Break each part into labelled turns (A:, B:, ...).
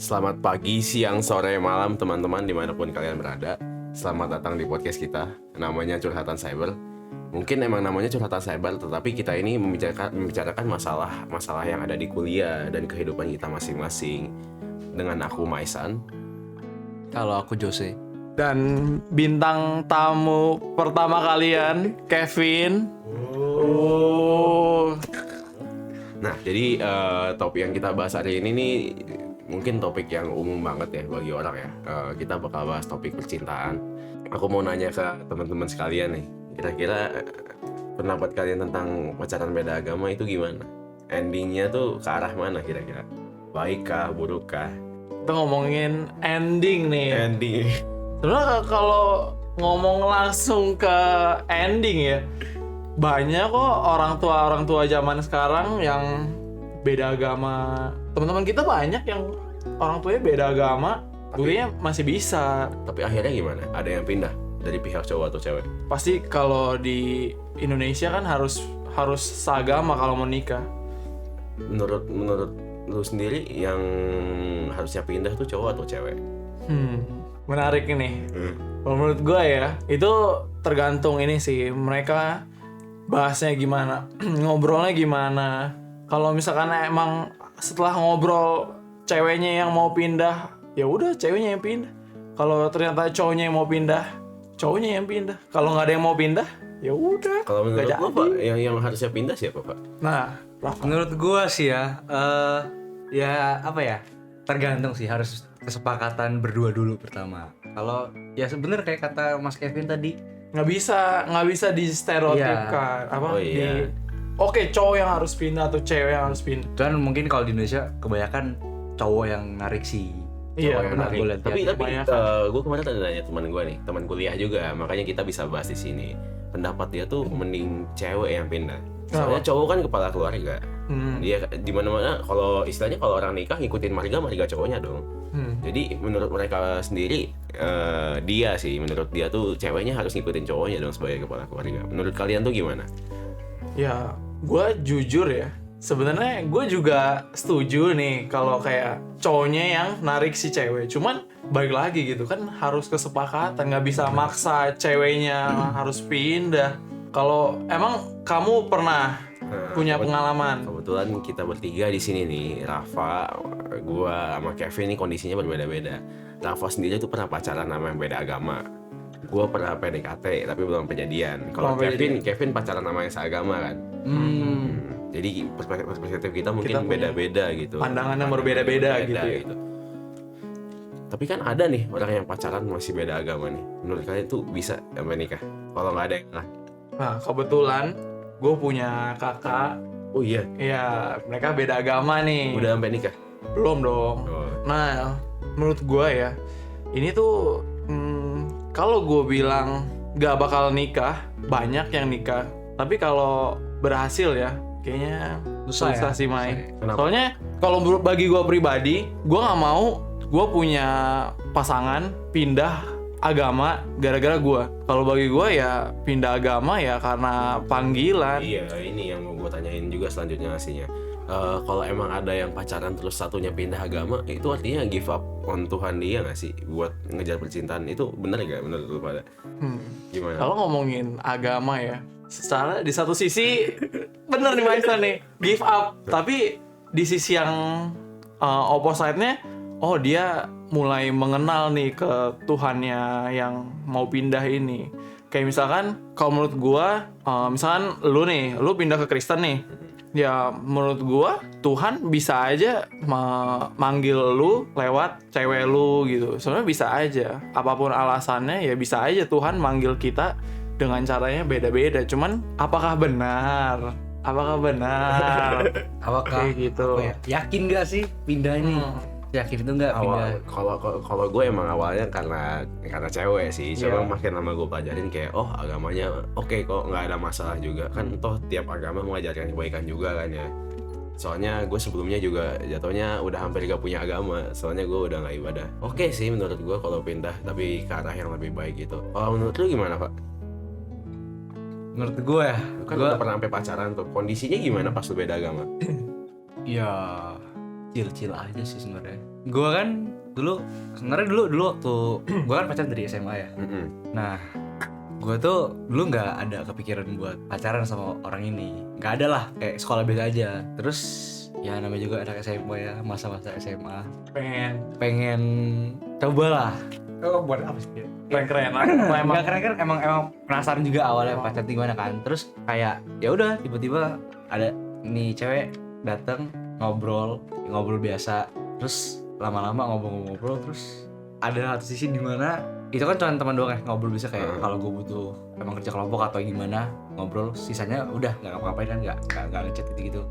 A: Selamat pagi, siang, sore, malam teman-teman dimanapun kalian berada. Selamat datang di podcast kita, namanya Curhatan Cyber. Mungkin emang namanya Curhatan Cyber, tetapi kita ini membicarakan masalah yang ada di kuliah dan kehidupan kita masing-masing. Dengan aku Maisan.
B: Kalau aku Jose.
C: Dan bintang tamu pertama kalian, Kevin.
A: Nah, jadi topik yang kita bahas hari ini nih mungkin topik yang umum banget ya bagi orang ya. Kita bakal bahas topik percintaan. Aku mau nanya ke teman-teman sekalian nih, kira-kira pendapat kalian tentang pacaran beda agama itu gimana? Endingnya tuh ke arah mana kira-kira? Baik kah, buruk kah?
C: Kita ngomongin ending nih.
A: Ending.
C: Sebenarnya kalau ngomong langsung ke ending ya, banyak kok orang tua zaman sekarang yang beda agama. Teman-teman kita banyak yang orang tuanya beda agama, buktinya masih bisa.
A: Tapi akhirnya gimana? Ada yang pindah dari pihak cowok atau cewek?
C: Pasti kalau di Indonesia kan harus seagama kalau mau nikah.
A: Menurut lu sendiri yang harusnya pindah tuh cowok atau cewek?
C: Menarik ini. Kalau menurut gue ya, itu tergantung ini sih, mereka bahasnya gimana, ngobrolnya gimana. Kalau misalkan emang setelah ngobrol ceweknya yang mau pindah, ya udah ceweknya yang pindah. Kalau ternyata cowoknya yang mau pindah, cowoknya yang pindah. Kalau nggak ada yang mau pindah, ya udah.
A: Kalau menurut
C: nggak
A: lu
C: jadi.
A: Pak, yang harusnya pindah siapa Pak?
C: Nah, Rafa.
B: Menurut gua sih ya apa ya? Tergantung sih, harus kesepakatan berdua dulu pertama. Kalau ya sebenarnya kayak kata Mas Kevin tadi,
C: nggak bisa di stereotipkan
A: Oh iya.
C: Oke, cowok yang harus pindah atau cewek yang harus pindah.
B: dan mungkin kalau di Indonesia kebanyakan cowok yang narik sih.
C: Iya,
B: Cowok yang
C: benar.
B: narik. Gua lihat
A: Tapi
C: kebanyakan.
A: gue kemarin ada nanya teman gue nih, teman kuliah juga, makanya kita bisa bahas di sini. Pendapat dia tuh mending cewek yang pindah. Soalnya cowok kan kepala keluarga. Dia di mana-mana kalau istilahnya kalau orang nikah ngikutin marga cowoknya dong. Jadi menurut mereka sendiri menurut dia tuh ceweknya harus ngikutin cowoknya dong sebagai kepala keluarga. Menurut kalian tuh gimana?
C: Ya, gue jujur ya, sebenarnya gue juga setuju nih kalau kayak cowoknya yang narik si cewek. Cuman balik lagi gitu kan, harus kesepakatan, nggak bisa maksa ceweknya harus pindah. Kalau emang kamu pernah punya pengalaman?
A: Kebetulan kita bertiga di sini nih, Rafa, gua sama Kevin nih kondisinya berbeda-beda. Rafa sendiri tuh pernah pacaran sama yang beda agama. Gua pernah PDKT tapi belum kejadian. Kalau Kevin pacaran sama yang seagama kan. Jadi perspektif kita mungkin
C: punya
A: beda-beda gitu.
C: pandangannya berbeda-beda gitu ya.
A: Tapi kan ada nih orang yang pacaran masih beda agama nih. Menurut kalian tuh bisa sampai nikah? Kalau nggak ada yang
C: Nah, kebetulan gue punya kakak.
A: Oh iya,
C: Ya, mereka beda agama nih.
A: udah sampai nikah?
C: Belum dong.
A: Oh.
C: Nah, menurut gue ya, ini tuh kalau gue bilang gak bakal nikah, banyak yang nikah. Tapi kalau berhasil ya, kayaknya susah sih Mai.
A: Kenapa?
C: Soalnya kalau bagi gue pribadi, gue nggak mau gue punya pasangan pindah agama gara-gara gue. Kalau bagi gue ya pindah agama ya karena panggilan.
A: Iya, ini yang mau gue tanyain juga selanjutnya ngasihnya. Kalau emang ada yang pacaran terus satunya pindah agama, itu artinya give up on Tuhan dia nggak sih buat ngejar percintaan? Itu benar gak menurut lu pada? Gimana?
C: Kalau ngomongin agama ya, secara di satu sisi bener nih Maisa nih, give up. Tapi di sisi yang opposite-nya, oh dia mulai mengenal nih ke Tuhannya yang mau pindah ini. Kayak misalkan, kalau menurut gua, misalkan lu pindah ke Kristen nih, ya menurut gua Tuhan bisa aja manggil lu lewat cewek lu gitu. Sebenarnya bisa aja, apapun alasannya ya bisa aja Tuhan manggil kita dengan caranya beda-beda. Cuman apakah benar?
B: Apakah
C: Kayak gitu.
B: apa ya, yakin gak sih pindah ini? Yakin itu nggak pindah?
A: Kalau gue emang awalnya karena cewek sih, cuma makin lama gue pelajarin kayak agamanya oke kok, nggak ada masalah juga kan, toh tiap agama mengajarkan kebaikan juga kan ya. Soalnya gue sebelumnya juga jatuhnya udah hampir gak punya agama, soalnya gue udah nggak ibadah. Oke sih menurut gue kalau pindah tapi ke arah yang lebih baik gitu. Kalau menurut lu gimana Pak?
B: Menurut gue ya,
A: Lu kan udah pernah sampai pacaran tuh, kondisinya gimana pas lu beda agama?
B: ya chill aja sih sebenarnya. Gue kan dulu waktu gue kan pacaran dari SMA ya. Nah, gue tuh dulu nggak ada kepikiran buat pacaran sama orang ini, nggak ada lah, kayak sekolah biasa aja. Terus ya namanya juga anak SMA ya, masa-masa SMA pengen coba lah. Buat apa sih?
C: Keren-keren lah.
B: Emang keren emang penasaran juga awalnya pacaran gimana kan. Terus kayak ya udah tiba-tiba ada nih cewek datang ngobrol biasa. Terus lama-lama ngobrol terus ada satu sisi di mana itu kan cuma teman doang ya, ngobrol bisa kayak kalau gue butuh emang kerja kelompok atau gimana ngobrol, sisanya udah nggak ngapa-ngapain kan, nggak ngechat gitu.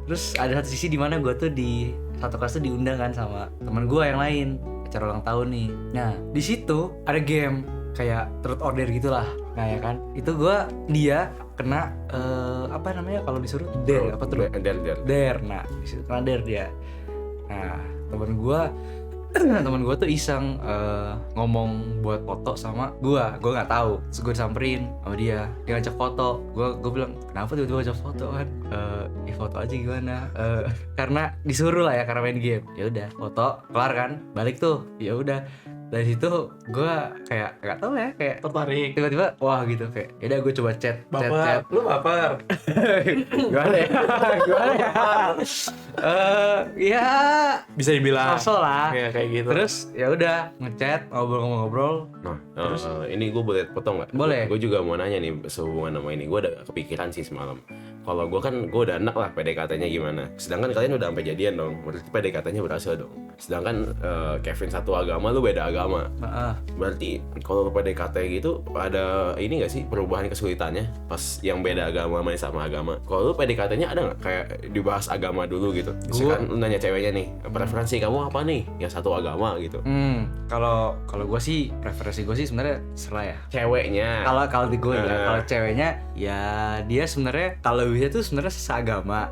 B: Terus ada satu sisi di mana gue tuh di satu kelas tuh diundang kan sama teman gue yang lain acara ulang tahun nih. Nah di situ ada game kayak truth or dare gitulah. Nah ya kan itu dia kena apa namanya kalau disuruh dare apa truth dare. Nah di situ kena dare dia. Nah teman gue tuh iseng ngomong buat foto sama gue nggak tahu. Terus gue disamperin sama dia ngajak foto. Gue bilang kenapa tiba-tiba ngajak foto kan? Ya foto aja gimana? Karena disuruh lah ya, karena main game. Ya udah foto kelar kan, balik tuh. Ya udah dari situ gue kayak nggak tahu ya, kayak
C: Tertarik.
B: tiba-tiba wah gitu kayak ya udah gue coba chat.
C: Lu baper.
B: Gimana ya? Ya
C: Bisa dibilang.
B: sosok lah.
C: Kayak gitu.
B: Terus ya udah ngechat, ngobrol.
A: Nah, ini gue boleh potong nggak?
B: Boleh.
A: Gue juga mau nanya nih sehubungan sama ini. Gue ada kepikiran sih semalam. Kalau gue kan gue udah enak lah PDKT-nya gimana. Sedangkan kalian udah sampai jadian dong. Berarti PDKT-nya berhasil dong. Sedangkan Kevin satu agama, lu beda agama. Berarti kalau PDKT gitu ada ini nggak sih perubahan kesulitannya pas yang beda agama main sama agama? Kalau lu PDKT-nya ada nggak kayak dibahas agama dulu gitu? Misalkan lu nanya ceweknya nih, preferensi kamu apa nih? Yang satu agama gitu.
B: Kalau gue sih preferensi gue sih sebenarnya serah ya.
A: Ceweknya.
B: Kalau di gue ya, kalau ceweknya ya dia sebenarnya kalau bisa tuh sebenarnya seagama.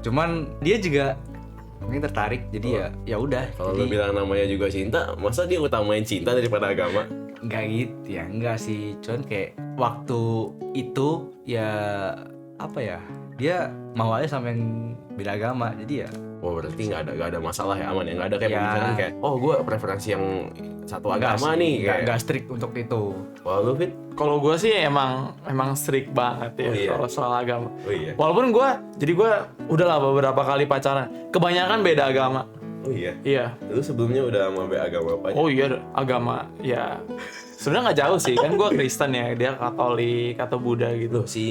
B: Cuman dia juga mungkin tertarik, jadi ya udah.
A: Kalau
B: jadi
A: lu bilang namanya juga cinta, masa dia utamain cinta daripada agama?
B: nggak gitu ya, enggak sih. Cuman kayak waktu itu ya apa ya, dia mau aja sama yang beda agama, jadi ya.
A: Oh berarti nggak ada masalah ya, aman ya, nggak ada kayak
B: Ya.
A: pembicaraan kayak oh gue preferensi yang satu agama nih kayak.
B: nggak strict untuk itu.
A: Kalau lu Fit?
C: Kalau gue sih emang strict banget ya.
A: Oh, iya.
C: Kalau soal agama.
A: Oh iya.
C: Walaupun gue udahlah beberapa kali pacaran, kebanyakan beda agama.
A: Oh iya.
C: Iya.
A: Lu sebelumnya udah sama agama apa aja?
C: Oh iya, agama ya. Sebenarnya nggak jauh sih, kan gue Kristen ya, dia Katolik atau Buddha gitu.
A: Loh, si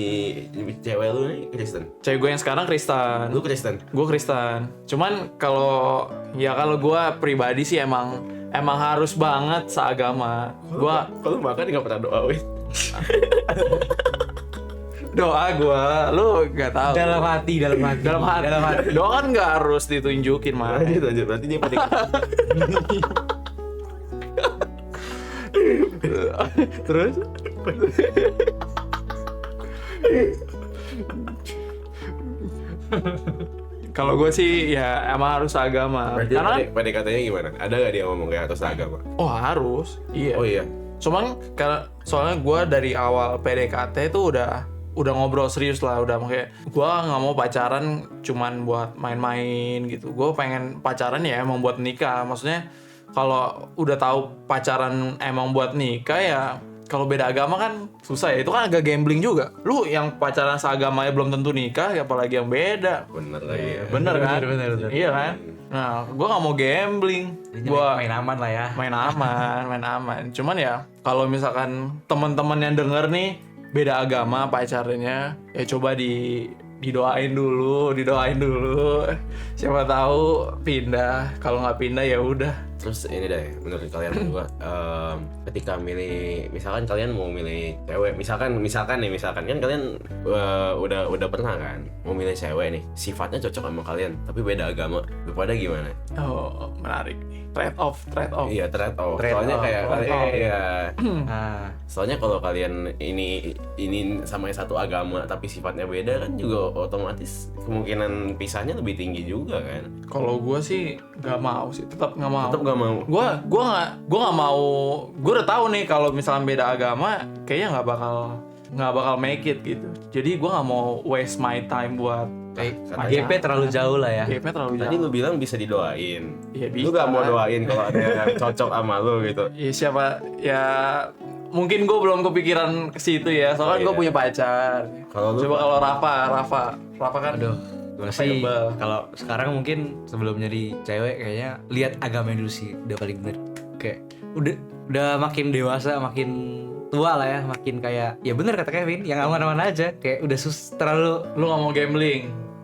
A: cewek lu nih Kristen?
C: Cewek gue yang sekarang Kristen.
A: Lu Kristen?
C: Gue Kristen. Cuman kalau gue pribadi sih emang harus banget seagama.
A: Kalau makan nggak pernah doa weh.
C: Doa gue, lu nggak tahu.
B: Dalam hati.
C: Doa kan nggak harus ditunjukin mah.
A: Lanjut. Berarti dia pada
C: Terus? Kalau gue sih ya emang harus agama.
A: Berarti
C: Karena
A: PDKT-nya gimana? Ada nggak dia ngomong kayak atas agama?
C: oh harus. Iya.
A: Oh iya.
C: Cuman karena soalnya gue dari awal PDKT itu udah ngobrol serius lah, udah kayak gue nggak mau pacaran cuman buat main-main gitu. Gue pengen pacaran ya emang buat nikah. Maksudnya kalau udah tahu pacaran emang buat nikah ya, kalau beda agama kan susah ya. Itu kan agak gambling juga. Lu yang pacaran seagamanya belum tentu nikah, ya apalagi yang beda.
A: Bener lagi ya.
C: Bener kan?
B: Bener.
C: Iya kan? Nah, gue nggak mau gambling.
B: Gua main aman lah ya.
C: Main aman. Cuman ya kalau misalkan teman-teman yang denger nih beda agama pacarnya, ya coba didoain dulu. Siapa tahu pindah. Kalau nggak pindah ya udah.
A: Terus ini deh, menurut kalian berdua, ketika milih, misalkan kalian mau milih cewek, misalkan kan kalian udah pernah kan mau milih cewek nih, sifatnya cocok sama kalian, tapi beda agama, lu pada gimana?
C: Oh, menarik nih. Trade off.
A: Iya, trade off.
B: Trade
A: Soalnya
B: off.
A: kayak ya. Soalnya kalau kalian ini sama yang satu agama tapi sifatnya beda kan juga otomatis kemungkinan pisahnya lebih tinggi juga kan.
C: Kalau gue sih nggak mau sih, tetap nggak mau.
A: Tetap gak mau.
C: Gue nggak mau. Gue udah tahu nih kalau misalnya beda agama, kayaknya nggak bakal make it gitu. Jadi gue nggak mau waste my time buat
B: GP terlalu jauh lah ya.
C: GP terlalu
A: Tadi
C: jauh.
A: lu bilang bisa didoain.
C: Iya,
A: Lu
C: bisa.
A: gak mau doain kalau ada yang cocok sama lu gitu.
C: Ya siapa ya, mungkin gue belum kepikiran ke situ ya, soalnya gue
A: Iya.
C: punya pacar.
A: Kalau lu
C: Coba kalau Rafa kan
B: Aduh, gue sih
C: available.
B: kalau sekarang mungkin sebelum jadi cewek kayaknya lihat agama dulu sih udah paling bener. Kayak udah makin dewasa, makin tua lah ya, makin kayak ya bener kata Kevin, yang aman-aman aja. Kayak udah terlalu
C: Lu gak mau gambling.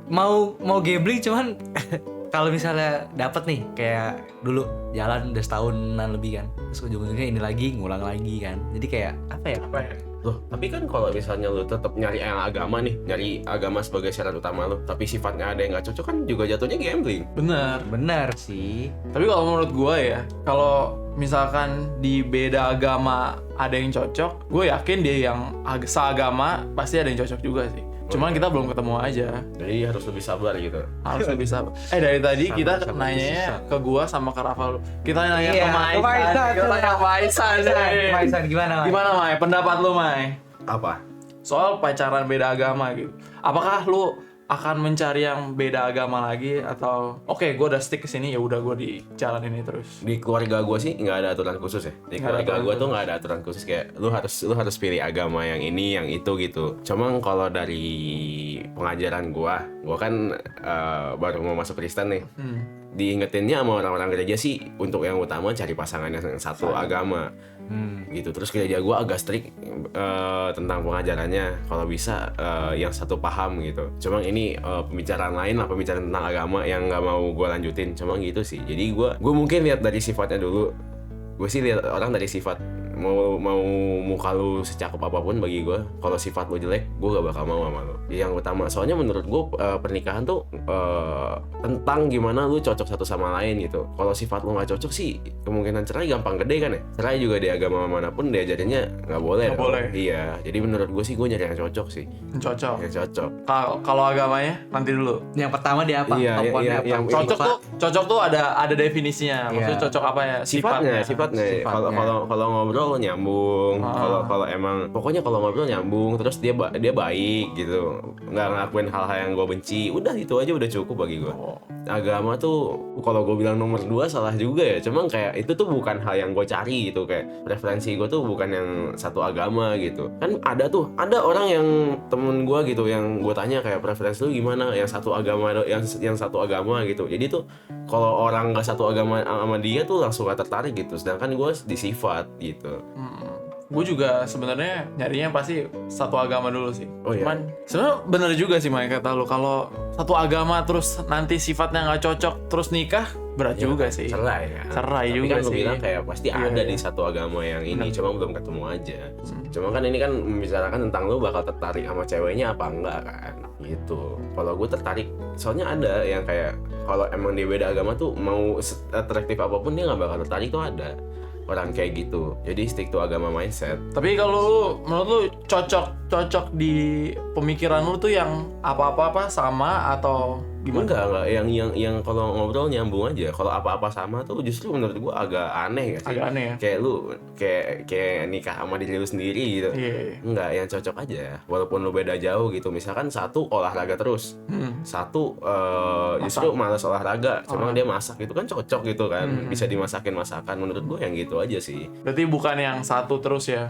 B: mau gambling cuman kalau misalnya dapet nih kayak dulu jalan udah setahunan lebih kan, terus ujung-ujungnya ini lagi ngulang lagi kan, jadi kayak apa ya.
A: Loh, tapi kan kalau misalnya lu tetap nyari yang agama nih, nyari agama sebagai syarat utama lu, tapi sifatnya ada yang nggak cocok kan juga jatuhnya gambling.
B: Bener sih.
C: Tapi kalau menurut gue ya, kalau misalkan di beda agama ada yang cocok, gue yakin dia yang seagama pasti ada yang cocok juga sih. Cuman kita belum ketemu aja.
A: Jadi harus lebih sabar gitu.
C: Harus lebih sabar. Dari tadi
B: Sabar,
C: kita
B: sabar,
C: nanyanya
B: susah.
C: ke gua sama ke Rafa lu. Kita nanya
B: Iya,
C: ke Maisan.
B: ke Maisan.
C: Kita tanya ke Maisan.
B: Maisan gimana, Mai?
C: Gimana Mai? Pendapat lu Mai?
A: Apa?
C: Soal pacaran beda agama gitu. Apakah lu akan mencari yang beda agama lagi atau oke, gue udah stick ke sini, ya udah gue di jalan ini terus.
A: Di keluarga gue sih nggak ada aturan khusus ya. Di
C: Nggak ada
A: keluarga
C: aturan
A: gue tuh nggak ada aturan khusus kayak lu harus pilih agama yang ini, yang itu gitu. Cuma kalau dari pengajaran gue kan baru mau masuk Kristen nih. Diingetinnya sama orang-orang gereja sih untuk yang utama cari pasangan yang satu agama. Gitu. Terus gereja gue agak strict tentang pengajarannya, kalau bisa yang satu paham gitu. Cuma ini pembicaraan lain lah, pembicaraan tentang agama yang nggak mau gue lanjutin. Cuma gitu sih. Jadi gue mungkin lihat dari sifatnya dulu. Gue sih lihat orang dari sifat. Mau muka lu secakep apapun bagi gue, kalau sifat lu jelek, gue gak bakal mau sama lu. Yang utama, soalnya menurut gue pernikahan tuh tentang gimana lu cocok satu sama lain gitu. Kalau sifat lu nggak cocok sih, kemungkinan cerai gampang gede kan ya. Cerai juga di agama manapun diajarinnya nggak boleh.
C: Nggak boleh.
A: Iya, jadi menurut gue sih gue nyari yang cocok sih.
C: Cocok.
A: Yang cocok.
C: Kalau agamanya nanti dulu.
B: Yang pertama dia apa?
A: Iya,
B: Tokohnya
A: iya,
B: apa?
A: yang-
C: Cocok tuh ada definisinya. Maksudnya
B: Iya.
C: cocok apa ya?
A: Sifatnya.
B: Sifatnya.
A: Kalau ngobrol nyambung, kalau emang pokoknya kalau ngobrol nyambung, terus dia baik gitu, nggak ngelakuin hal-hal yang gue benci, udah itu aja udah cukup bagi gue. Agama tuh kalau gue bilang nomor 2 salah juga ya, cuma kayak itu tuh bukan hal yang gue cari gitu, kayak preferensi gue tuh bukan yang satu agama gitu. Kan ada orang yang temen gue gitu yang gue tanya kayak preferensi lu gimana, yang satu agama yang satu agama gitu. Jadi tuh kalau orang nggak satu agama sama dia tuh langsung gak tertarik gitu, sedangkan gue di sifat gitu.
C: Gue juga sebenarnya nyarinya pasti satu agama dulu sih.
A: Oh, iya.
C: Cuman sebenarnya bener juga sih Mike kata lu, kalau satu agama terus nanti sifatnya nggak cocok terus nikah berat juga sih.
A: Cerai ya.
C: Cerai
A: Tapi
C: juga
A: kan lu
C: sih.
A: bilang kayak pasti
C: Iya,
A: ada
C: iya.
A: di satu agama yang ini, cuma belum ketemu aja. Cuma kan ini kan membicarakan tentang lu bakal tertarik sama ceweknya apa enggak kan, gitu. Kalau gue tertarik, soalnya ada yang kayak kalau emang dia beda agama tuh mau atraktif apapun dia nggak bakal tertarik, tuh ada orang kayak gitu. Jadi stick to agama mindset.
C: Tapi kalau lu menurut lu cocok di pemikiran lu tuh yang apa-apa sama atau gimana?
A: Enggak, yang kalau ngobrol nyambung aja. Kalau apa-apa sama tuh justru menurut gua agak aneh gak sih?
C: Agak aneh ya?
A: Kayak lu kayak nikah sama diri lu sendiri gitu.
C: Iya.
A: Enggak, yang cocok aja. Walaupun lu beda jauh gitu. Misalkan satu olahraga terus, satu justru malas olahraga, cuma dia masak gitu kan cocok gitu kan. Bisa dimasakin masakan. Menurut gua yang gitu aja sih.
C: Berarti bukan yang satu terus ya?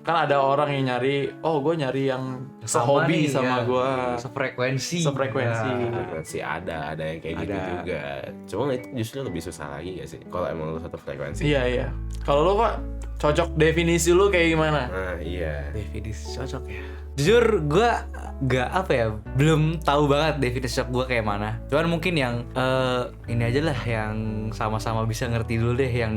C: Kan ada orang yang nyari, gue nyari yang sehobi
B: nih,
C: sama
B: ya.
C: gue,
B: Sefrekuensi.
C: sefrekuensi.
B: Nah,
A: Sih ada yang kayak gitu
B: Ada.
A: juga. Cuma itu justru lebih susah lagi gak sih? Kalau emang lu satu frekuensi.
C: Iya. Kalau lu Pak, cocok definisi lu kayak gimana?
A: Nah iya.
B: definisi cocok ya. Jujur gue gak apa ya, belum tahu banget definisi cocok gue kayak mana. Cuman mungkin yang ini aja lah, yang sama-sama bisa ngerti dulu deh, yang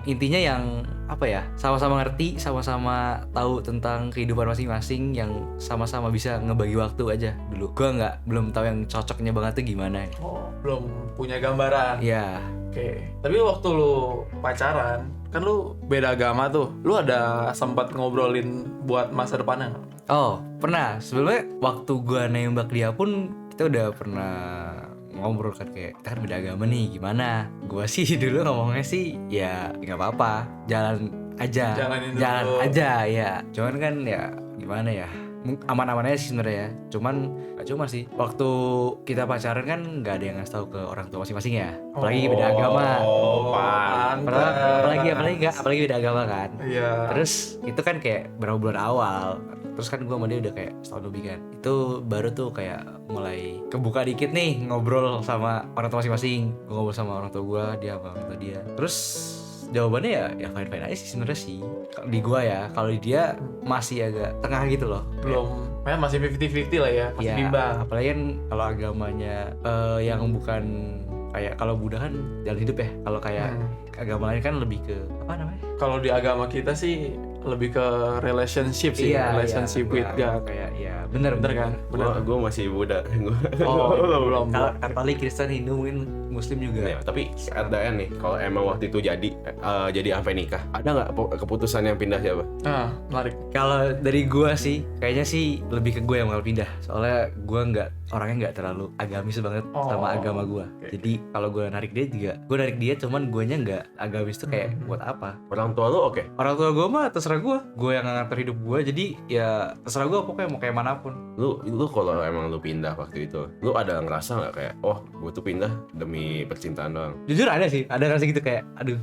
B: intinya yang apa ya, sama-sama ngerti, sama-sama tahu tentang kehidupan masing-masing, yang sama-sama bisa ngebagi waktu aja dulu. Gue belum tahu yang cocoknya banget tuh gimana.
C: Oh, belum punya gambaran.
B: Ya,
C: Oke. Tapi waktu lu pacaran, kan lu beda agama tuh. Lu ada sempat ngobrolin buat masa depannya nggak?
B: oh pernah. Sebelumnya waktu gue nembak dia pun kita udah pernah ngobrol kan, kayak kita kan beda agama nih, gimana. Gue sih dulu ngomongnya sih ya nggak apa-apa, jalan aja,
C: Jalanin dulu.
B: jalan aja ya. Cuman kan ya gimana ya, aman-aman aja sih sebenarnya. Cuman gak cuma sih, waktu kita pacaran kan nggak ada yang ngasih tahu ke orang tua masing-masing ya, apalagi beda agama. Apalagi beda agama kan.
C: Iya.
B: Terus itu kan kayak berapa bulan awal. Terus kan gue sama dia udah kayak setahun lebih kan. Itu baru tuh kayak mulai kebuka dikit nih ngobrol sama orang tua masing-masing. Gue ngobrol sama orang tua gue, dia sama orang tua dia. Terus jawabannya ya fine aja sih sebenarnya sih. Di gua ya, kalau di dia masih agak tengah gitu loh.
C: Belum, masih 50-50 lah ya, masih
B: Ya,
C: bimbang.
B: apalagi kan kalau agamanya yang bukan kayak kalau Buddha kan jalan hidup ya. Kalau kayak agama lain kan lebih ke apa namanya?
C: Kalau di agama kita sih lebih ke relationship sih, relationship with God.
B: Kayak ya bener
C: kan?
A: Gue masih Buddha.
C: Oh, belum.
B: Kalau Katolik, Kristen, Hindu, mungkin Muslim juga.
A: Ya, tapi at the end nih, kalau emang waktu itu jadi sampai nikah, ada nggak keputusan yang pindah siapa?
C: Menarik.
B: Kalau dari gua sih, kayaknya sih lebih ke gue yang bakal pindah. Soalnya gua orangnya nggak terlalu agamis banget sama agama gua.
C: Okay.
B: Jadi kalau gua narik dia cuman guanya nggak agamis tuh kayak buat apa?
A: Orang tua lu oke?
B: Orang tua gua mah terserah gua yang ngatur hidup gua. Jadi ya terserah gua pokoknya mau kayak manapun.
A: Lu kalau emang lu pindah waktu itu, lu ada ngerasa nggak kayak, oh gue tuh pindah demi percintaan doang?
B: Jujur ada sih, ada ngerasa gitu kayak, aduh.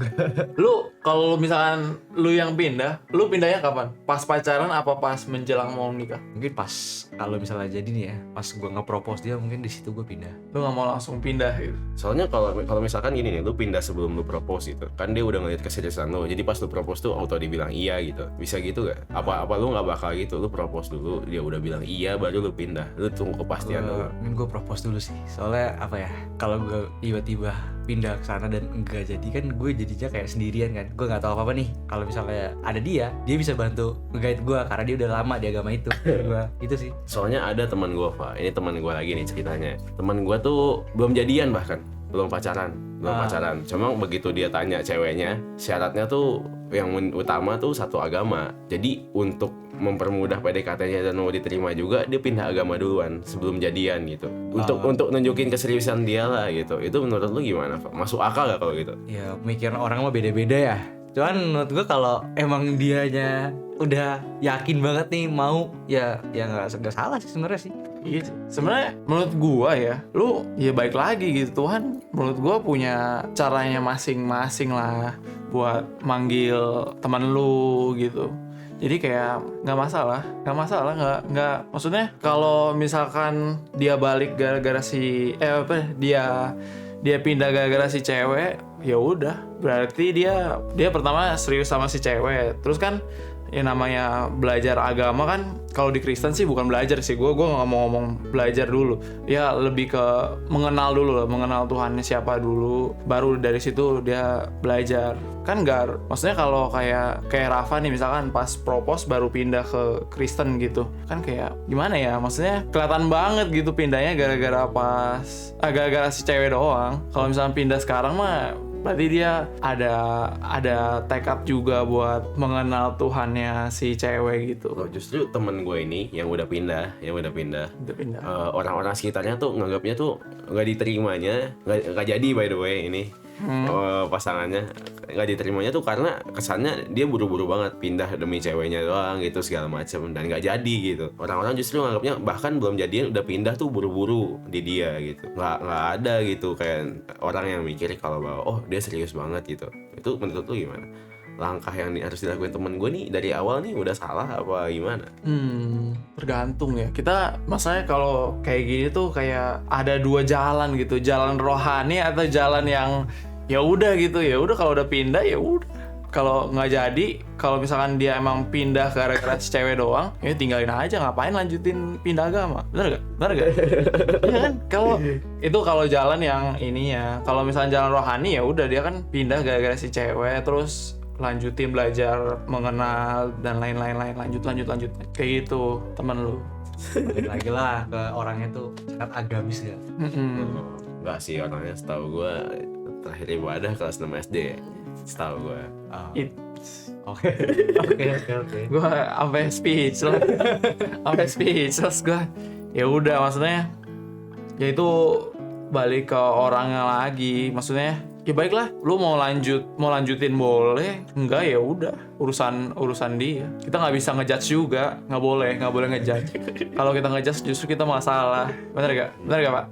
C: Lu kalau misalkan lu yang pindah, lu pindahnya kapan? Pas pacaran apa pas menjelang mau nikah?
B: Mungkin pas kalau misalnya jadi nih ya, pas gua nge-propose dia mungkin di situ gua pindah.
C: Lu nggak mau langsung pindah gitu?
A: Soalnya kalau misalkan gini nih, lu pindah sebelum lu propose gitu, kan dia udah ngeliat keseriusan lu, jadi pas lu propose tuh auto dibilang iya gitu. Bisa gitu gak? Apa lu nggak bakal gitu? Lu propose dulu, dia udah bilang iya, baru lu pindah. Lu tunggu kepastian dulu.
B: Mungkin gue propose dulu sih. Soalnya apa ya? Kalau gue tiba-tiba pindah ke sana dan enggak jadi kan gue jadinya kayak sendirian kan. Gue nggak tahu apa-apa nih. Kalau misalnya ada dia bisa bantu nge-guide gue karena dia udah lama di agama itu. Gue itu sih.
A: Soalnya ada teman gue, Pak. Ini teman gue lagi nih ceritanya. Teman gue tuh belum jadian bahkan, belum pacaran. Cuma begitu dia tanya ceweknya, syaratnya tuh yang utama tuh satu agama. Jadi untuk mempermudah PDKT-nya dan mau diterima juga, dia pindah agama duluan sebelum jadian gitu. Untuk nunjukin keseriusan dia lah gitu. Itu menurut lu gimana, Pak? Masuk akal gak kalau gitu?
B: Ya pemikiran orang mah beda-beda ya. Cuman menurut gue kalau emang dianya udah yakin banget nih mau, ya nggak salah sih sebenarnya sih.
C: Iya sih. Sebenarnya menurut gua ya, lu ya baik lagi gitu, Tuhan menurut gua punya caranya masing-masing lah buat manggil teman lu gitu. Jadi kayak nggak masalah, maksudnya kalau misalkan dia balik gara-gara dia pindah gara-gara si cewek, ya udah berarti dia pertama serius sama si cewek. Terus kan yang namanya belajar agama kan, kalau di Kristen sih bukan belajar sih, gue nggak mau ngomong belajar dulu, ya lebih ke mengenal dulu lah, mengenal Tuhannya siapa dulu, baru dari situ dia belajar. Kan nggak, maksudnya kalau kayak Rafa nih misalkan pas propose baru pindah ke Kristen gitu, kan kayak gimana ya, maksudnya kelihatan banget gitu pindahnya gara-gara si cewek doang. Kalau misalnya pindah sekarang mah berarti dia ada tekad juga buat mengenal Tuhannya si cewek gitu.
A: Loh, justru temen gue ini yang udah pindah. Orang-orang sekitarnya tuh nganggapnya tuh nggak diterimanya, nggak jadi by the way ini. Pasangannya nggak diterimanya tuh karena kesannya dia buru-buru banget pindah demi ceweknya doang gitu segala macam, dan nggak jadi gitu. Orang-orang justru nganggapnya bahkan belum jadian udah pindah tuh buru-buru di dia gitu. Nggak ada gitu kayak orang yang mikir kalau bahwa oh dia serius banget gitu. Itu menurut lu gimana? Langkah yang harus dilakuin temen gue nih dari awal nih udah salah apa gimana?
C: Tergantung ya. Kita masalahnya kalau kayak gini tuh kayak ada dua jalan gitu, jalan rohani atau jalan yang ya udah gitu. Ya udah kalau udah pindah ya udah. Kalau nggak jadi, kalau misalkan dia emang pindah gara-gara si cewek doang, ya tinggalin aja, ngapain lanjutin pindah agama? Bener gak? Iya kan? Kalau jalan yang ininya, kalau misalnya jalan rohani ya udah dia kan pindah gara-gara si cewek, terus lanjutin belajar mengenal dan lain-lain, lanjut kayak gitu temen lu.
B: Balik lagi lah ke orangnya tuh sangat agamis gak?
A: Enggak sih, orangnya setahu gue terakhir ibadah kelas 6 SD setahu gue.
B: Oke.
C: Gue sampai speechless gue. Ya udah, maksudnya ya itu balik ke orangnya lagi. Maksudnya ya baiklah, lu mau lanjutin boleh, enggak ya udah, urusan dia. Kita nggak bisa ngejudge juga, nggak boleh ngejudge. Kalau kita ngejudge justru kita malah salah. Bener gak Pak?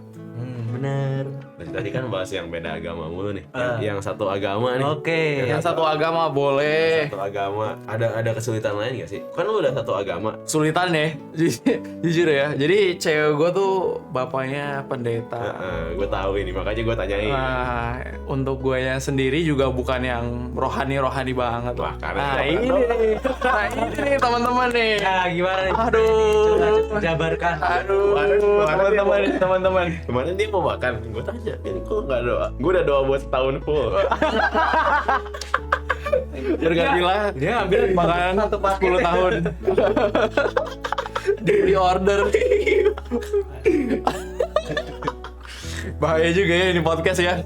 B: Bener.
A: Tadi kan bahas yang beda agama mulu nih. Yang satu agama nih.
B: Oke.
C: Yang satu agama boleh.
A: Satu agama. Ada kesulitan lain gak sih? Kan lu udah satu agama.
C: Sulitan ya, jujur ya. Jadi cewek gue tuh bapaknya pendeta.
A: Gue tahu ini, makanya gue tanyain.
C: Nah, untuk gue yang sendiri juga bukan yang rohani banget.
A: Wah,
C: Nah ini nih teman-teman nih.
B: Nah, gimana nih?
C: Aduh,
B: Jabarkan.
C: aduh, teman-teman.
A: Kemarin dia mau makan, gue tanya, ini kok nggak doa? Gue udah doa buat setahun full.
C: Bergantilah dia ambil makanan 10 tahun. Di order. Bahaya juga ya ini podcast ya.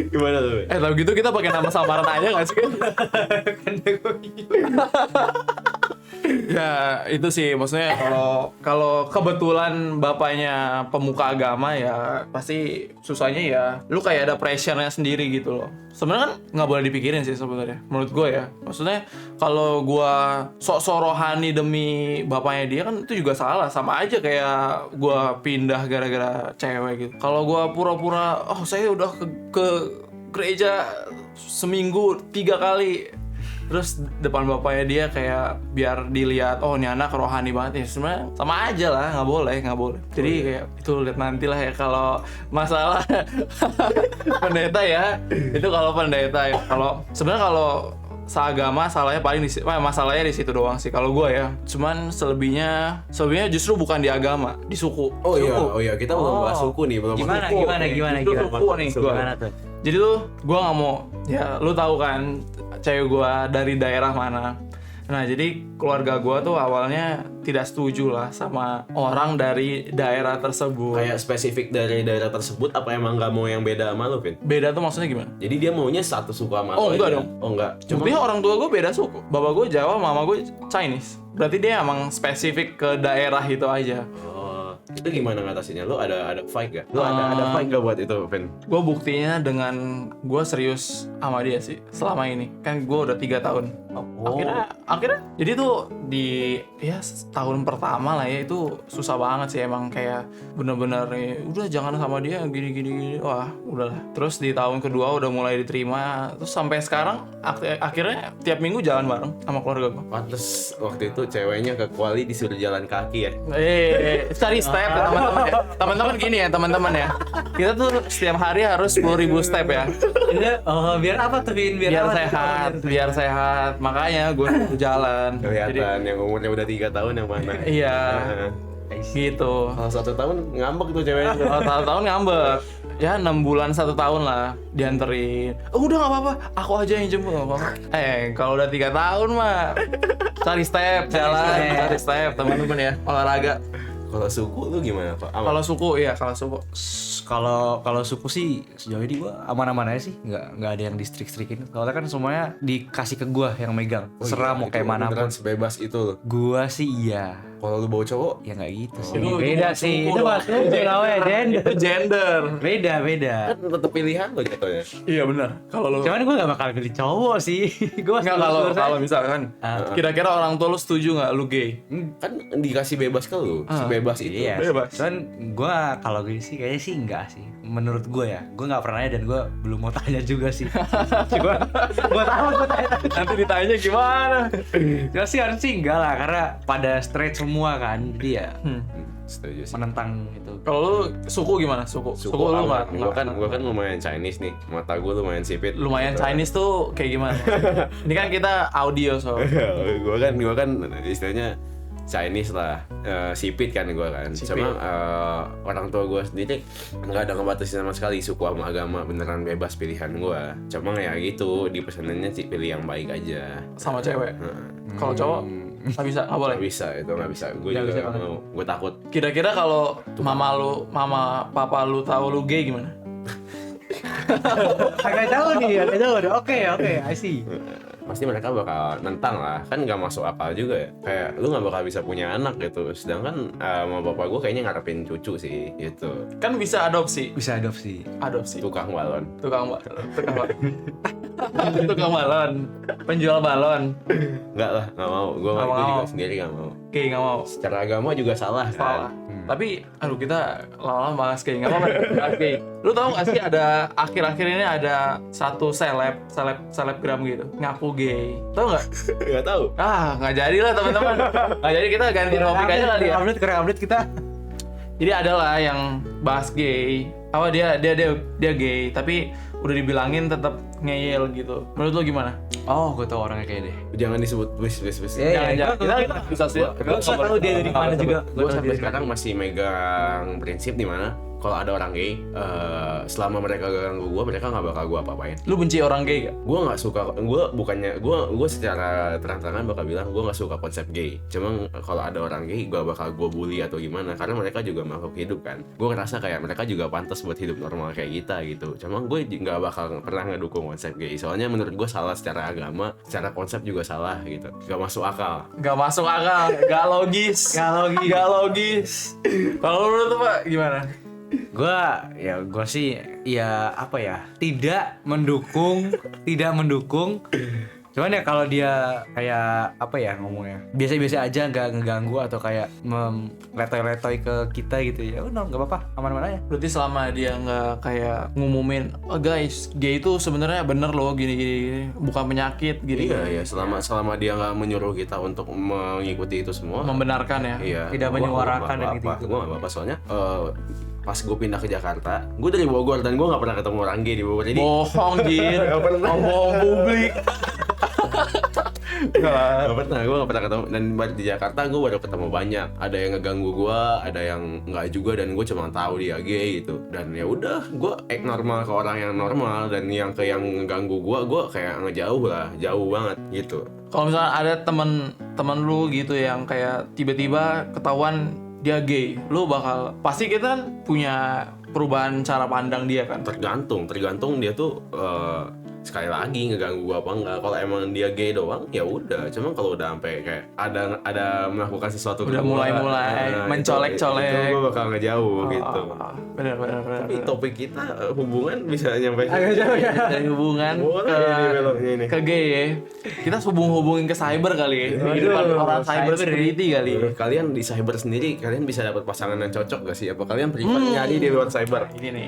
A: Gimana tuh?
C: Tapi gitu kita pakai nama samaran aja nggak sih? Ya itu sih maksudnya kalau kebetulan bapaknya pemuka agama ya pasti susahnya ya lu kayak ada pressure-nya sendiri gitu loh. Sebenarnya kan nggak boleh dipikirin sih sebenarnya menurut gue ya. Maksudnya kalau gue sok-sok rohani demi bapaknya dia kan itu juga salah, sama aja kayak gue pindah gara-gara cewek gitu. Kalau gue pura-pura saya udah ke gereja seminggu 3 kali, terus depan bapaknya dia kayak biar dilihat ini anak rohani banget ya, sebenarnya sama aja lah, nggak boleh. Jadi kayak itu lihat nanti lah ya kalau masalah pendeta ya, itu kalau pendeta ya. Kalau sebenarnya kalau seagama salahnya paling masalahnya di situ doang sih kalau gue ya. Cuman selebihnya justru bukan di agama, di suku.
A: Oh iya, kita belum bahas suku nih, belum.
B: Gimana?
C: Suku nih gua.
B: Gimana tuh?
C: Jadi tuh gue nggak mau, ya lu tahu kan cewek gue dari daerah mana. Nah jadi keluarga gue tuh awalnya tidak setuju lah sama orang dari daerah tersebut.
A: Kayak spesifik dari daerah tersebut, apa emang nggak mau yang beda sama lu, Vin?
C: Beda tuh maksudnya gimana?
A: Jadi dia maunya satu suku sama
C: Oh,
A: lu
C: enggak
A: aja?
C: dong.
A: Oh enggak.
C: Buktinya orang tua gue beda suku. Bapak gue Jawa, mama gue Chinese. Berarti dia emang spesifik ke daerah itu aja.
A: Itu gimana ngatasinnya? Lu ada fight gak? Lu ada fight gak buat itu, Vin?
C: Gue buktinya dengan gue serius sama dia sih selama ini. Kan gue udah 3 tahun. Akhirnya jadi tuh di tahun pertama lah ya itu susah banget sih emang, kayak bener-bener udah jangan sama dia gini. Wah udahlah. Terus di tahun kedua udah mulai diterima. Terus sampai sekarang akhirnya tiap minggu jalan bareng sama keluarga gue.
A: Pantes waktu itu ceweknya ke Kuali disuruh jalan kaki ya?
C: Cari step ya teman-teman ya. Teman-teman gini ya teman-teman ya. Kita tuh setiap hari harus 10.000 step ya.
B: Biar apa tuh, Vin?
C: Biar sehat. Makanya gue jalan.
A: Kelihatan yang umurnya udah 3 tahun yang mana?
C: Iya. Gitu.
A: Kalau 1 tahun ngambek tuh ceweknya.
C: Kalau 1 tahun ngambek. Ya 6 bulan 1 tahun lah dianterin. Udah nggak apa-apa, aku aja yang jemput, nggak apa-apa. Kalau udah 3 tahun mah cari step, cari step teman-teman ya, olahraga.
A: Kalau suku lu gimana, Pak?
C: Kalau suku
B: Kalau suku sih sejauh ini gua aman-aman aja sih, nggak ada yang distrik-strikin. Soalnya kan semuanya dikasih ke gua yang megang. Serah mau kayak mana pun.
A: Sebebas itu loh.
B: Gua sih iya.
A: Kalau lu bawa cowok,
B: Ya nggak gitu sih.
C: Itu
B: Beda
C: suku
B: sih.
C: dong.
B: Itu maksudnya gender.
C: Itu gender.
B: Beda.
A: kan tetap pilihan lo jatuhnya.
C: Iya benar. Kalau lu
B: Cuman gue gak bakal pilih cowok sih. Gue
C: nggak, kalau misalkan kira-kira orang tua lu setuju nggak lu gay?
A: Kan dikasih bebas ke lu, sebebas itu.
B: Iya.
C: Bebas.
B: Cuman gue kalau gue sih kayaknya sih enggak sih. Menurut gue ya, gue nggak pernah nanya dan gue belum mau tanya juga sih. Cuma gue tahu gue tanya.
C: Nanti ditanya gimana?
B: Cuma sih harus sih enggak lah, karena pada straight semua kan. Jadi ya
A: Setuju sih.
B: menentang itu.
C: Kalau lu suku gimana? Suku lu
A: aman.
C: nggak
A: Gua kan lumayan Chinese nih. Mata gua lumayan sipit.
C: lumayan
A: Gitu.
C: Chinese tuh kayak gimana? Ini kan kita audio
A: gua kan istilahnya Chinese lah, sipit kan gua kan. Cuma orang tua gua sendiri nggak ada ngebatasin sama sekali suku sama agama, beneran bebas pilihan gua. Cuma ya gitu, di pesanannya sih pilih yang baik aja.
C: sama cewek. Kalau cowok nggak bisa, nggak boleh.
A: Nggak bisa, itu nggak bisa. Gue juga nggak mau. Gue takut.
C: Kira-kira kalau mama papa lu tahu lu gay gimana?
B: Agak jauh nih. Oke, I see.
A: pasti mereka bakal nentang lah, kan nggak masuk akal juga ya, kayak lu nggak bakal bisa punya anak gitu, sedangkan sama bapak gue kayaknya ngarepin cucu sih gitu.
C: Kan bisa adopsi.
B: Bisa adopsi.
A: Tukang balon.
C: Tukang tukang balon, penjual balon.
A: Nggak lah, nggak mau, gue
C: Nggak
A: juga
C: mau.
A: sendiri nggak mau.
C: Oke, nggak mau.
A: Secara agama juga salah
C: Salah.
A: kan.
C: Tapi, aduh kita lama-lama bahas gay, nggak apa-apa. Bahas gay. Lu tau gak sih ada akhir-akhir ini ada satu selebgram gitu ngaku gay. Tau nggak?
A: Nggak tahu.
C: Nggak jadi lah teman-teman. Nggak jadi, kita ganti topik aja kali ya.
B: Update kita.
C: Jadi ada lah yang bahas gay. Apa dia gay, tapi udah dibilangin tetap ngeyel gitu. Menurut lu gimana?
B: Oh, gue tau orangnya kayak deh.
A: Jangan disebut please.
C: Jangan. Kita bisa sih.
B: Gue tahu dia dari mana juga.
A: Gue sampai sekarang masih megang prinsip di mana kalau ada orang gay, selama mereka gak ganggu gue, mereka nggak bakal gue apa-apain.
C: Lu benci orang gay gak?
A: Gue nggak suka, gue secara terang-terangan bakal bilang gue nggak suka konsep gay. Cuma kalau ada orang gay, gue bakal gue bully atau gimana, karena mereka juga makhluk hidup kan. Gue ngerasa kayak mereka juga pantas buat hidup normal kayak kita gitu. Cuma gue nggak bakal pernah ngedukung konsep gay. Soalnya menurut gue salah secara agama, secara konsep juga salah gitu. Gak masuk akal.
C: Gak masuk akal, gak logis. Kalau lu tuh Pak gimana?
B: Gue sih ya apa ya, tidak mendukung. Cuman ya kalau dia kayak apa ya ngomongnya, biasa-biasa aja, nggak ngeganggu atau kayak letoy-letoy ke kita gitu ya, udah nggak apa-apa, aman-aman aja.
C: Berarti selama dia nggak kayak ngumumin, oh guys, gay itu sebenarnya bener loh gini, bukan penyakit gini.
A: Iya, selama dia nggak menyuruh kita untuk mengikuti itu semua,
C: Membenarkan ya.
A: iya,
B: Tidak menyuarakan dan gitu.
A: Gue nggak apa-apa, soalnya pas gue pindah ke Jakarta, gue dari Bogor dan gue nggak pernah ketemu orang gay di Bogor. Jadi
C: Bohong Jin, bohong publik.
A: gue nggak pernah ketemu, dan di Jakarta gue baru ketemu banyak. Ada yang ngeganggu gue, ada yang nggak juga, dan gue cuma tahu dia gay gitu. Dan ya udah, gue act normal ke orang yang normal, dan yang ngeganggu gue kayak ngejauh lah, jauh banget gitu.
C: Kalau misalnya ada temen lu gitu yang kayak tiba-tiba ketahuan dia gay, lu bakal, pasti kita kan punya perubahan cara pandang dia kan.
A: Tergantung dia tuh sekali lagi ngeganggu gua apa enggak. Kalau emang dia gay doang ya udah, cuma kalau udah sampai kayak ada melakukan sesuatu
C: Udah
A: ke gua,
C: mulai mencolek-colek,
A: itu gua bakal ngejauh gitu.
C: Benar.
A: Tapi topik kita hubungan bisa nyampe
C: Dari hubungan ke gay ya. Kita hubungin ke cyber kali ya. Kehidupan orang cyber security kali.
A: Kalian di cyber sendiri, kalian bisa dapat pasangan yang cocok gak sih? Apa kalian privat nyari di luar cyber?
C: Ini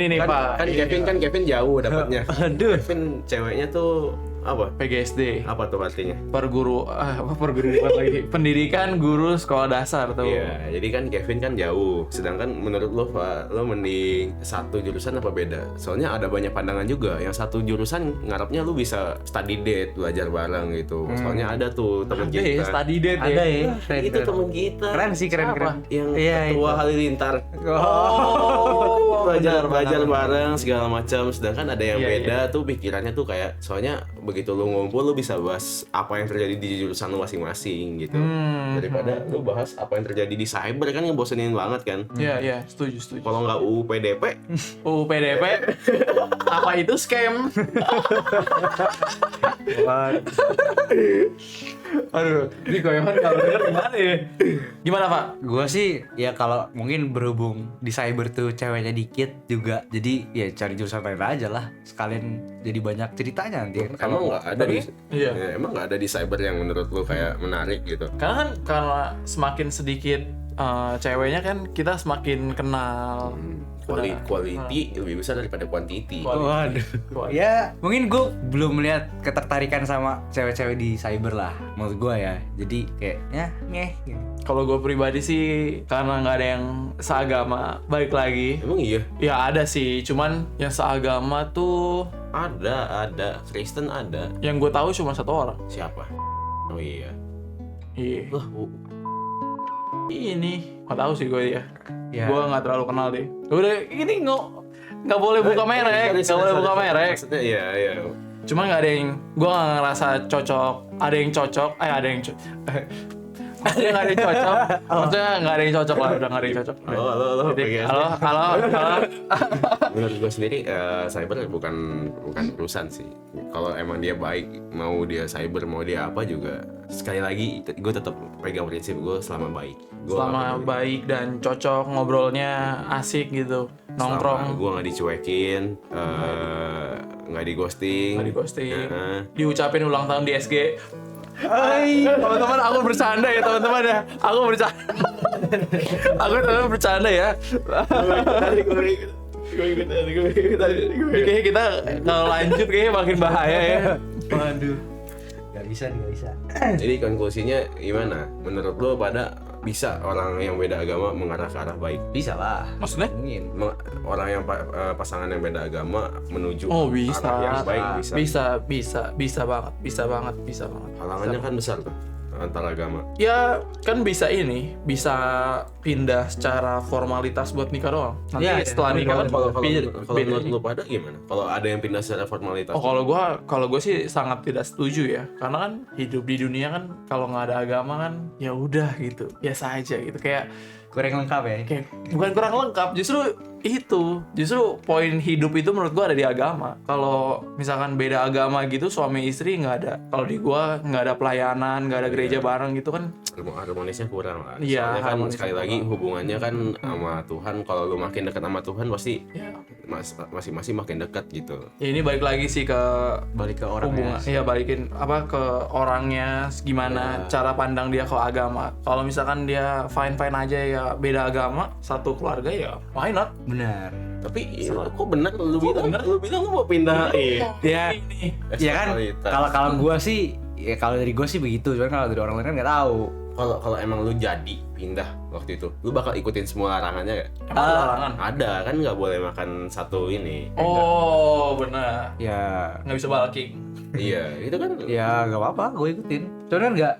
C: nih Pak.
A: Kan Kevin jauh dapatnya. Kevin ceweknya tuh apa?
C: PGSD.
A: Apa tuh artinya?
C: Perguruan lagi. Pendidikan guru sekolah dasar tuh.
A: Iya, jadi kan Kevin kan jauh. Sedangkan menurut lo, Pak, lo mending satu jurusan apa beda? Soalnya ada banyak pandangan juga. Yang satu jurusan ngarepnya lo bisa study date, belajar bareng gitu. Soalnya ada tuh teman
C: Ada ya,
A: kita.
C: study date
B: Ada
C: ya.
B: ya.
A: Itu teman kita.
B: Keren sih, keren.
A: Yang
B: Iya,
A: ketua
B: itu.
A: Halilintar.
C: Oh,
A: belajar bareng segala macam. Sedangkan ada yang
C: Iya,
A: beda tuh pikirannya tuh kayak, soalnya begitu lu ngumpul lu bisa bahas apa yang terjadi di jurusan lu masing-masing gitu. Daripada lu bahas apa yang terjadi di cyber, kan ngebosenin banget kan.
C: Iya, setuju.
A: Kalau nggak UU PDP,
C: PDP. Apa itu scam? Aduh, ini goyongan kalau denger gimana ya? Gimana Pak?
B: Gue sih ya kalau mungkin berhubung di cyber tuh ceweknya dikit juga, jadi ya cari jurusan lain aja lah, sekalian jadi banyak ceritanya nanti kan.
A: emang nggak ada di
C: Iya.
A: ya, emang nggak ada di cyber yang menurut lu kayak menarik gitu.
C: Karena semakin sedikit ceweknya kan kita semakin kenal.
A: Quality lebih besar daripada quantity.
B: Waduh. Ya mungkin gue belum melihat ketertarikan sama cewek-cewek di cyber lah, menurut gue ya. Jadi kayaknya gitu.
C: Kalau gue pribadi sih karena nggak ada yang seagama, balik lagi.
A: Emang iya?
C: Ya ada sih, cuman yang seagama tuh
A: Ada Kristen ada.
C: yang gue tahu cuma satu orang.
A: Siapa? Oh iya.
C: Iya.
A: Lah,
C: Ini nggak tahu sih gue dia.
B: Ya.
C: Gue nggak terlalu kenal deh. Udah ini nggak boleh buka merek, nggak boleh buka merek.
A: Maksudnya iya.
C: Cuma nggak ada yang, gue nggak ngerasa cocok. Ada yang cocok, ada yang Maksudnya nggak ada yang cocok. Maksudnya nggak ada yang cocok lah, udah nggak ada yang cocok.
A: Halo,
C: Jadi, halo.
A: Menurut gue sendiri cyber bukan urusan sih. Kalau emang dia baik, mau dia cyber, mau dia apa juga. Sekali lagi, gue tetap pegang prinsip gue selama baik.
C: Selama baik dan cocok, ngobrolnya asik gitu, nongkrong.
A: Gue nggak dicuekin, nggak di ghosting,
C: diucapin ulang tahun di SG. Hai, teman-teman, aku bercanda ya teman-teman ya. Aku teman-teman bercanda ya. Kayaknya kita kalau lanjut kayaknya makin bahaya ya.
B: Waduh. Gak bisa.
A: Jadi konklusinya gimana? Menurut lo pada bisa orang yang beda agama mengarah ke arah baik?
B: Bisa lah.
C: Maksudnya?
A: Orang yang pasangan yang beda agama menuju
C: bisa.
A: arah yang baik
C: Bisa banget.
A: Halangannya kan besar tuh antar agama.
C: Ya kan bisa pindah secara formalitas buat nikah doang. Nanti
B: Ya,
C: setelah nikah kan
A: Kalau menurut lo pada gimana? Kalau ada yang pindah secara formalitas?
C: Oh, kalau gue sih sangat tidak setuju ya, karena kan hidup di dunia kan kalau nggak ada agama kan ya udah gitu, biasa aja gitu, kayak
B: Kurang lengkap ya.
C: kayak bukan kurang lengkap, justru poin hidup itu menurut gue ada di agama. Kalau misalkan beda agama gitu, suami istri nggak ada, kalau di gue nggak ada pelayanan, nggak ada gereja bareng gitu kan,
A: harmonisnya kurang lah.
C: Iya,
A: Soalnya kan
C: harmonisnya
A: sekali lagi hubungannya kan sama Tuhan. Kalau lu makin dekat sama Tuhan pasti
C: ya.
A: masing-masing makin dekat gitu.
C: Ya ini balik lagi sih ke
B: orangnya.
C: hubungan. Iya, balikin ke orangnya, gimana cara pandang dia ke agama. Kalau misalkan dia fine aja ya, beda agama, satu keluarga ya why not.
B: Benar.
A: Tapi kok benar lu bilang lu mau pindah
B: Ya kan kalau gua sih ya, kalau dari gua sih begitu, cuman kalau dari orang lain kan nggak tahu.
A: Kalau emang lu jadi pindah waktu itu, lu bakal ikutin semua larangannya gak?
C: Emang ada larangan?
A: Ada kan, nggak boleh makan satu ini.
C: Oh benar.
B: Ya
C: Nggak bisa bulking.
A: Iya, itu kan.
B: ya nggak apa-apa, gue ikutin. Cuman kan nggak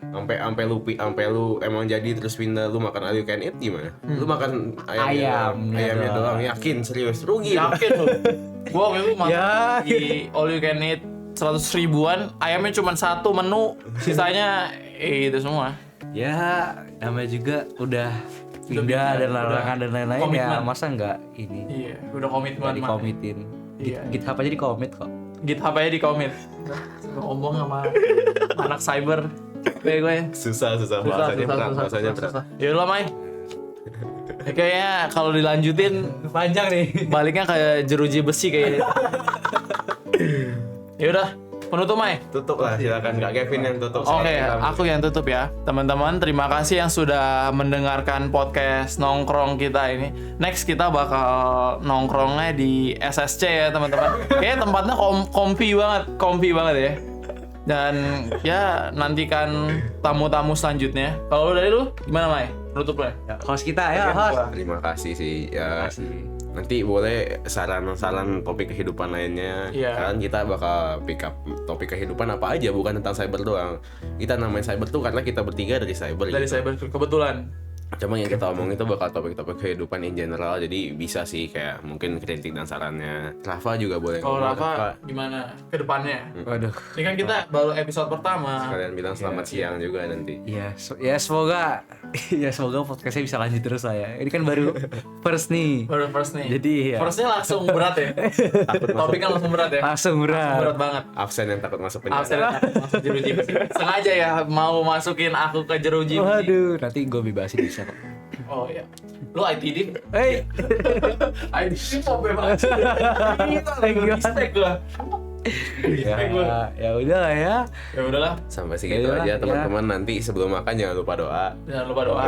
A: Sampai lu emang jadi terus pindah, lu makan all you can eat gimana? Lu makan ayamnya doang, yakin serius rugi.
C: Yakin lu? Gua waktu itu makan
B: Ya.
C: di all you can eat 100 ribuan, ayamnya cuma satu menu, sisanya itu semua.
B: ya namanya juga udah pindah dan larangan dan lain-lain ya,
C: komitmen.
B: masa nggak ini
C: Iya, udah komitmen.
B: nggak dikomitin.
C: Iya.
B: GitHub aja dikomit kok.
C: GitHub aja di komit. Ngomong sama anak cyber. Gue
A: Susah bahasanya berat.
C: Ya udah, Mai. Kayaknya kalau dilanjutin
B: Panjang nih.
C: baliknya kayak jeruji besi kayaknya. Ya udah, penutup, Mai.
A: Tutup lah, silakan Kak Kevin yang tutup.
C: Oke, aku yang tutup ya. Teman-teman, terima kasih yang sudah mendengarkan podcast nongkrong kita ini. Next kita bakal nongkrongnya di SSC ya, teman-teman. Kayaknya tempatnya comfy banget ya. Dan ya nantikan tamu-tamu selanjutnya. Kalau dari lu gimana, Mai? Penutup lah.
B: Host kita ya, host.
A: Terima kasih sih ya. Nanti boleh saran-saran topik kehidupan lainnya. Kan kita bakal pick up topik kehidupan apa aja, bukan tentang cyber doang. Kita namain cyber tuh karena kita bertiga dari cyber.
C: Cyber kebetulan.
A: Cuma yang kita omongin itu bakal topik-topik kehidupan in general, jadi bisa sih kayak mungkin kritik dan sarannya. Rafa juga boleh.
C: Kalau Rafa gimana ke depannya?
B: Waduh.
C: Ini kan kita baru episode pertama.
A: Sekalian bilang selamat siang juga nanti.
B: Iya, semoga podcastnya bisa lanjut terus lah ya. Ini kan baru first nih.
C: Baru first nih.
B: Jadi ya.
C: Firstnya langsung berat ya. Topiknya langsung berat ya.
B: Langsung berat.
C: Berat banget.
A: Absen yang takut masuk penjara.
C: Absen masuk jeruji besi. Sengaja ya mau masukin aku ke jeruji besi.
B: Waduh, nanti gue bebasin bisa kok.
C: Oh iya. Lu ITD?
B: Hey.
C: ITD mau bebas. Mistake gua.
B: Ya udah lah ya.
C: Ya udahlah.
A: Sampai segitu
B: Yaudah,
A: aja teman-teman. Nanti sebelum makan jangan lupa doa.
C: Jangan lupa doa.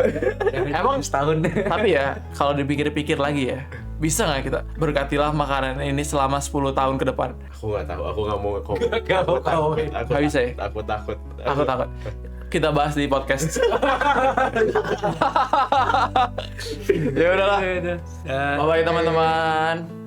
B: Emang setahun.
C: Tapi ya kalau dipikir-pikir lagi ya, bisa nggak kita berkatilah makanan ini selama 10 tahun ke depan?
A: Aku nggak tahu, aku nggak mau komen.
C: Nggak bisa ya?
A: Aku takut.
C: Aku takut. Kita bahas di podcast. Ya udahlah. Bye bye teman-teman.